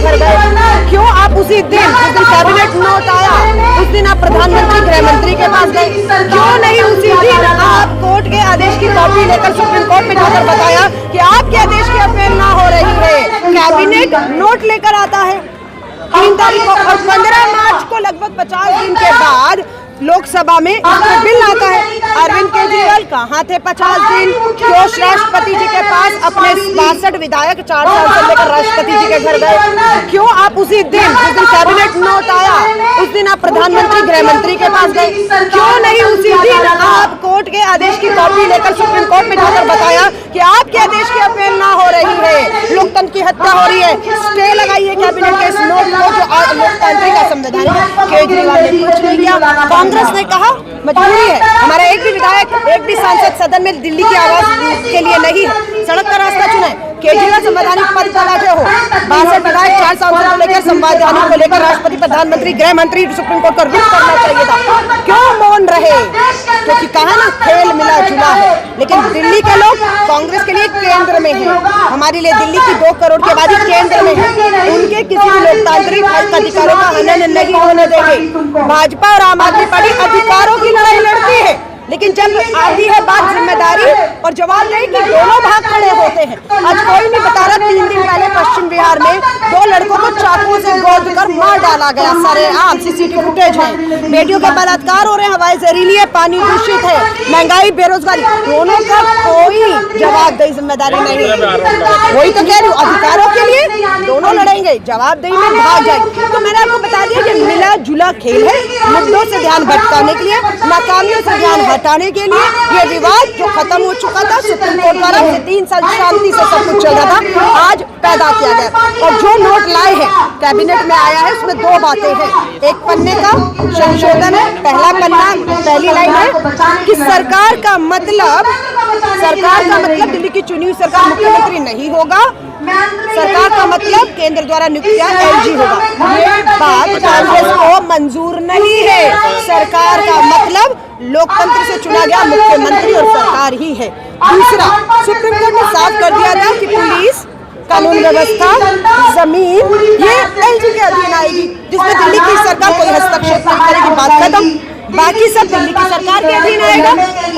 घर गए? क्यों आप उसी दिन जिस दिन कैबिनेट नोट आया उस दिन आप प्रधानमंत्री गृह मंत्री के पास गए? क्यों नहीं उसी दिन आप कोर्ट के आदेश की कॉपी लेकर सुप्रीम कोर्ट में जाकर बताया कि आपके आदेश की अवहेलना हो रही है? कैबिनेट नोट लेकर आता है 3 तारीख को और 15 मार्च को लगभग 50 दिन के बाद लोकसभा में बिल आता है। अरविंद केजरीवाल कहाँ थे 50 दिन? क्यों राष्ट्रपति जी के पास अपने 62 विधायक 4 साल से लेकर राष्ट्रपति जी के घर गए? क्यों आप उसी दिन जिस दिन कैबिनेट नोट आया उस दिन आप प्रधानमंत्री गृह मंत्री के पास गए? क्यों नहीं उसी दिन आप कोर्ट के आदेश की कॉपी लेकर सुप्रीम कोर्ट में जाकर बताया कि आपके आदेश की अवहेलना हो रही है, लोकतंत्र की हत्या हो रही है, स्टे लगाइए कैबिनेट के इस नोट को जो लोकतांत्रिक असंवैधानिक है? केजरीवाल ने कुछ नहीं किया। कांग्रेस ने कहा मजबूरी है, हमारा एक भी विधायक एक भी सांसद सदन में दिल्ली की आवाज के लिए नहीं है, सड़क का रास्ता चुने। केजरीवाल संवैधानिक पद पर बैठे हो, 62 विधायक 4 सांसद को लेकर संवैधानिक को लेकर राष्ट्रपति प्रधानमंत्री गृह मंत्री सुप्रीम कोर्ट को रुख करना चाहिए था। क्यों मौन रहे? क्योंकि कहा ना खेल मिला जुला है। लेकिन दिल्ली के लोग कांग्रेस के लिए केंद्र में है, हमारे लिए दिल्ली की 2 करोड़ की आबादी केंद्र में है। उनके किसी भी लोकतांत्रिक अधिकारों का हनन नहीं होने देंगे। भाजपा और आम आदमी पार्टी अधिकारों की लड़ाई लड़ती है, लेकिन जब आती है बात जिम्मेदारी और जवाबदेही की दोनों भाग खड़े होते हैं। आज कोई नहीं बता रहा 3 दिन पहले पश्चिम बिहार में 2 लड़कों को चाकू से गोद कर मार डाला गया, सरेआम सीसीटीवी फुटेज है। बेटियों का बलात्कार हो रहे हैं, हवाई जहरीली है, पानी दूषित है, महंगाई, बेरोजगारी, दोनों का कोई जवाबदेही जिम्मेदारी नहीं। वही तो कह रही हूँ, अधिकारों के लिए दोनों लड़ेंगे, जवाबदेही में भाग जाएंगे। तो मैंने आपको बता दिया कि मिला जुला खेल है, मुद्दों से ध्यान भटकाने के लिए, नाकामियों से ध्यान हटाने के लिए। ये विवाद जो खत्म हो चुका था सुप्रीम कोर्ट द्वारा, 3 साल शांति से सब कुछ चल रहा था, आज पैदा किया गया। और जो नोट लाए हैं कैबिनेट में आया है उसमें 2 बातें हैं। एक पन्ने का संशोधन है, पहला पन्ना पहली लाइन है कि सरकार का मतलब दिल्ली की चुनी हुई सरकार मुख्यमंत्री नहीं होगा, सरकार का मतलब केंद्र द्वारा नियुक्त एलजी होगा। ये बात कांग्रेस को मंजूर नहीं है। सरकार का मतलब लोकतंत्र से चुना गया मुख्यमंत्री और सरकार ही है। दूसरा, सुप्रीम कोर्ट ने साफ कर दिया था कि पुलिस, कानून व्यवस्था, जमीन ये एलजी के अधीन आएगी, जिसमें दिल्ली की सरकार कोई हस्तक्षेप नहीं करेगी, बात खत्म। बाकी सब दिल्ली की सरकार के अधीन आएगा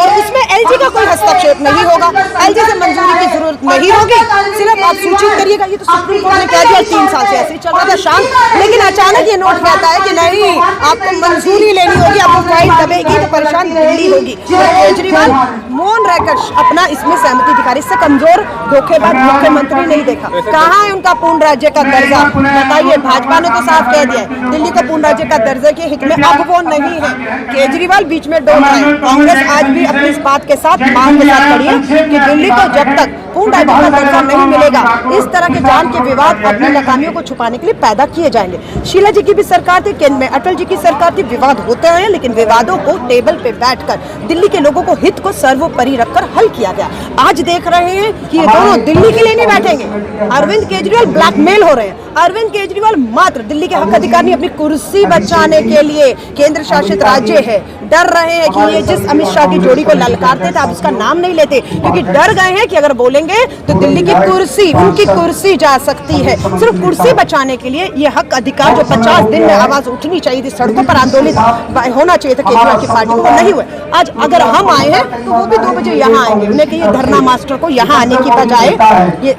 और उसमें एलजी का कोई हस्तक्षेप नहीं होगा, एलजी से मंजूरी की जरूरत नहीं होगी, सिर्फ आप सूचित करिएगा। ये तो सुप्रीम कोर्ट ने कह दिया, 3 साल से ऐसे ही चल रहा था शांत, लेकिन अचानक ये नोट कहता है कि नहीं, आपको मंजूरी लेनी होगी, आपको फाइल दबेगी तो परेशान दिल्ली होगी। केजरीवाल मौन रहकर अपना इसमें सहमति दिखा रही। इससे कमजोर धोखेबाज मुख्यमंत्री नहीं देखा। कहाँ है उनका पूर्ण राज्य का दर्जा? बताइए, भाजपा ने तो साफ कह दिया है दिल्ली को पूर्ण राज्य का दर्जे के हित में अब वो नहीं है। केजरीवाल बीच में डोल रहे हैं। कांग्रेस आज भी अपनी इस बात के साथ मांग के साथ खड़ी है कि दिल्ली को जब तक पूर्ण राज्य का दर्जा नहीं मिलेगा, इस तरह के जान के विवाद अपनी नाकामियों को छुपाने के लिए पैदा किए जाएंगे। शीला जी की भी सरकार थी, केंद्र में अटल जी की सरकार थी, विवाद होते हैं, लेकिन विवादों को टेबल पे बैठकर दिल्ली के लोगों को हित को सर्वोपरि रखकर हल किया गया। आज देख रहे हैं कि ये दोनों दिल्ली के लिए नहीं बैठेंगे। अरविंद केजरीवाल ब्लैकमेल हो रहे हैं। अरविंद केजरीवाल मात्र दिल्ली के हक अधिकार नहीं, अपनी कुर्सी बचाने के लिए, केंद्र शासित राज्य है, डर रहे हैं कि ये जिस अमित शाह की जोड़ी को ललकारते थे आप उसका नाम नहीं लेते, क्योंकि डर गए हैं कि अगर बोलेंगे तो दिल्ली की कुर्सी, उनकी कुर्सी जा सकती है। सिर्फ कुर्सी बचाने के लिए ये हक अधिकार जो 50 दिन में आवाज उठनी चाहिए थी, सड़कों पर आंदोलित होना चाहिए था केजरीवाल की पार्टी को, नहीं हुए। आज अगर हम आए हैं तो वो भी 2 बजे यहाँ आएंगे। उन्हें कहिए धरना मास्टर को यहाँ आने की बजाय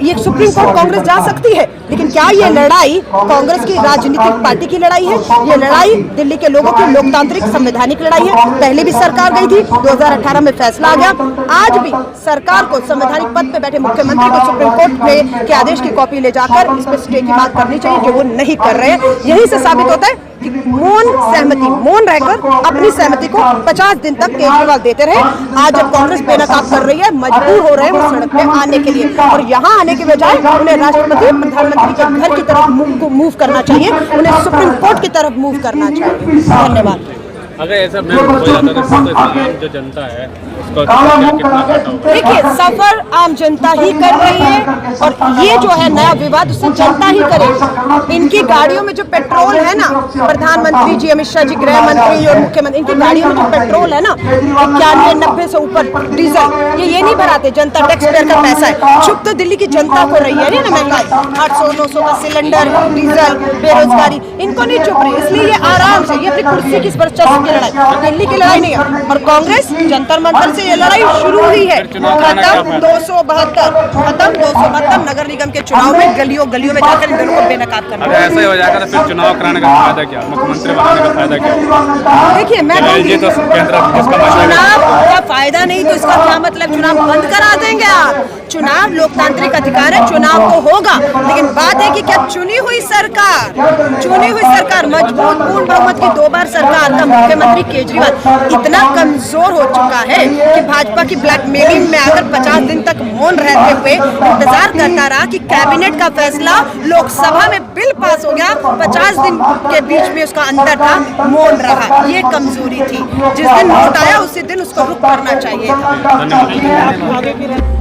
ये सुप्रीम कोर्ट कांग्रेस जा सकती है, लेकिन क्या ये लड़ाई कांग्रेस की राजनीतिक पार्टी की लड़ाई है? ये लड़ाई दिल्ली के लोगों की लोकतांत्रिक संवैधानिक लड़ाई है। पहले भी सरकार गई थी, 2018 में फैसला आ गया। आज भी सरकार को संवैधानिक पद पे बैठे मुख्यमंत्री को सुप्रीम कोर्ट में के आदेश की कॉपी ले जाकर इस पर स्टे की बात करनी चाहिए, जो वो नहीं कर रहे हैं। यही से साबित होता है कि मौन रहकर अपनी सहमति को 50 दिन तक केजरीवाल देते रहे। आज जब कांग्रेस बेनकाब कर रही है, मजबूर हो रहे हैं वो सड़क पे आने के लिए, और यहाँ आने के बजाय उन्हें राष्ट्रपति प्रधानमंत्री के घर की तरफ मूव करना चाहिए, उन्हें सुप्रीम कोर्ट की तरफ मूव करना चाहिए। धन्यवाद। अगर ऐसा नहीं हो जाता तो फिर तो आम जो जनता है उसको कितना घाटा होगा? देखिए, सफर आम जनता ही कर रही है और ये जो है नया विवाद उससे जनता ही करेगी। इनकी गाड़ियों में जो पेट्रोल है ना, प्रधानमंत्री जी, अमित शाह जी, गृह मंत्री और मुख्यमंत्री, इनकी गाड़ियों में जो पेट्रोल है ना 91-90 से ऊपर डीजल, ये नहीं भराते, जनता टैक्स पेयर का पैसा है। चुप तो दिल्ली की जनता को रही है ना महंगाई, 800-900 का सिलेंडर, डीजल, बेरोजगारी, इनको नहीं चुप रही, इसलिए ये आराम से ये अपनी कुर्सी की वर्चस्व की लड़ाई, दिल्ली की लड़ाई नहीं है। और कांग्रेस जंतर मंतर से ये लड़ाई शुरू हुई है। खत्म 272 नगर निगम के चुनाव में गलियों में जाकर इन दोनों को बेनकाब करना। अगर ऐसा ही हो जाएगा तो फिर चुनाव कराने का फायदा क्या, मुख्यमंत्री बनाने का फायदा क्या? देखिए, मैं ये तो चुनाव का फायदा नहीं तो इसका क्या मतलब चुनाव बंद करा देंगे आप? चुनाव लोकतांत्रिक अधिकार है, चुनाव तो होगा, लेकिन बात है कि क्या चुनी हुई सरकार मजबूत पूर्ण बहुमत की 2 बार सरकार का मुख्यमंत्री केजरीवाल इतना कमजोर हो चुका है कि भाजपा की ब्लैकमेलिंग में आकर 50 दिन तक मौन रहते हुए इंतजार करता रहा कि कैबिनेट का फैसला लोकसभा में बिल पास हो गया, 50 दिन के बीच में उसका अंदर था, मौन रहा। ये कमजोरी थी। जिस दिन नोट आया उसी दिन उसको रुक करना चाहिए था। धन्यवाद।